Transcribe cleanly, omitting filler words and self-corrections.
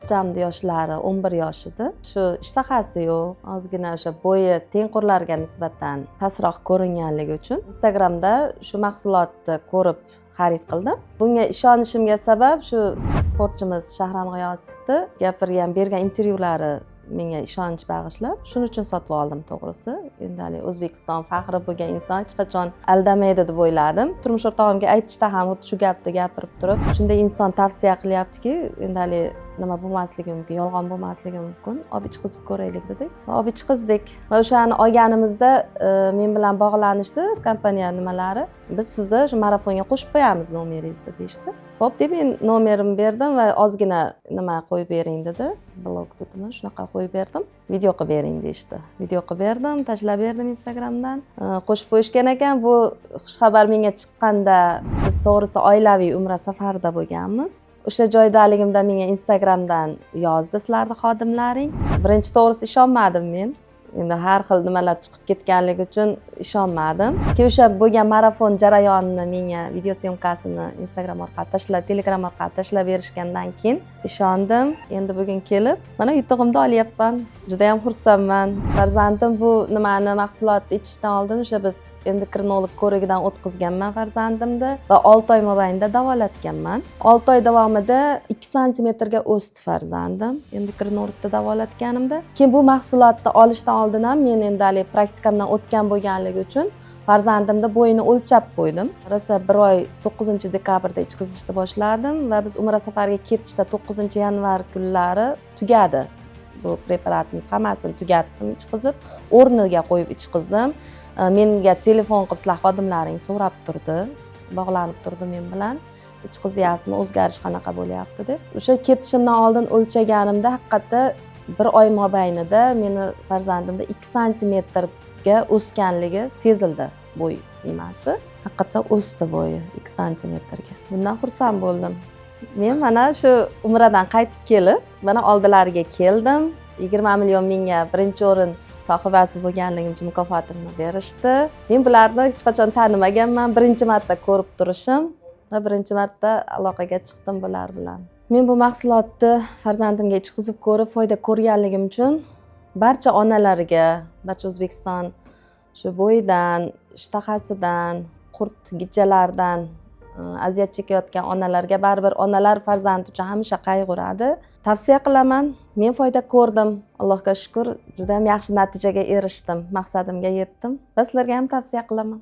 qizchamni yoshlari 11 yosh edi. Shu ishtahasi yo'q, ozgina o'sha bo'yi tengqurlarga nisbatan pastroq ko'ringanligi uchun Instagramda shu mahsulotni ko'rib xarid qildim. Bunga ishonishimga sabab shu sportchimiz Shahram G'iyosovni gapirgan, bergan intervyulari menga ishonch bag'ishlab, shuning uchun sotib oldim to'g'risi. Endi O'zbekiston faxri bo'lgan inson hech qachon aldamaydi deb o'yladim. Turmush o'rtog'imga aytishda ham xuddi shu gapni gapirib turib, shunday inson tavsiya qilyaptiki, endi nima bo'lmasligi mumkin, yolg'on bo'lmasligi mumkin. Olib ichqizib ko'raylik dedik. Va olib ichqizdik. Va o'shani olganimizda men bilan bog'lanishdi kompaniya nimalari. Biz sizni shu marafonga qo'shib qo'yamiz nomeringizni deyishdi. Xo'p deb men nomerimni berdim va ozgina nima qo'yib bering dedi. Blog dedimi, shunaqa qo'yib berdim. Video qilib bering deyishdi. Video qilib berdim, tashlab berdim Instagramdan. Qo'shib qo'yishgan ekan. Bu xushxabar menga chiqqanda biz to'g'risi oilaviy umra safarida bo'lganmiz. O'sha joydaligimda menga Instagramdan yozdi sizlarning xodimlaring. Birinchi to'g'risi ishonmadim men. Endi har xil nimalar chiqib ketganligi uchun ishonmadim. Keyin o'sha bo'lgan marafon jarayonini menga video syomkasini Instagram orqali tashlab, Telegram orqali tashlab berishgandan keyin ishondim. Endi bugun kelib, mana yutug'imni olyapman. Juda ham xursandman. Farzandim bu nimani mahsulotni ichishdan oldin o'sha biz endokrinolog ko'rigidan o'tkazganman farzandimni va 6 oy mobaynida davolatganman. 6 oy davomida 2 santimetrga o'sdi farzandim endokrinologda davolatganimda. Keyin bu mahsulotni olishdan oldin ham men endi praktikamdan o'tgan bo'lganligi uchun farzandimni bo'yini o'lchab qo'ydim. Rosa 1 oy 9-dekabrda ichqizishni boshladim va biz umra safariga ketishda 9-yanvar kunlari tugadi. Bu preparatimiz hammasini tugatdim, ichqizib, o'rniga qo'yib ichqizdim. Menga telefon qilib sizlar xodimlaring so'rab turdi, bog'lanib turdi men bilan. Ichqizyapsizmi, o'zgarish qanaqa bo'lyapti deb. O'sha ketishimdan oldin o'lchaganimda haqiqatda 1 oy mobaynida meni farzandimda 2 santimetrga o'sganligi sezildi bo'y nimasi. Haqiqatda o'sdi bo'yi 2 santimetrga. Bundan xursand bo'ldim. Men mana shu umradan qaytib kelib, mana oldilariga keldim. 20 million menga birinchi o'rin sohibasi bo'lganligim uchun mukofotimni berishdi. Men bularni hech qachon tanimaganman. Birinchi marta ko'rib turishim va birinchi marta aloqaga chiqdim bular bilan. Men bu mahsulotni farzandimga ichqizib ko'rib, foyda ko'rganligim uchun barcha onalarga, barcha O'zbekiston shu bo'yidan, ishtahasidan, qurt gijjalardan aziyat chekayotgan onalarga, baribir onalar farzand uchun hamisha qayg'uradi. Tavsiya qilaman. Men foyda ko'rdim. Allohga shukr, juda ham yaxshi natijaga erishdim. Maqsadimga yetdim. Va sizlarga ham tavsiya qilaman.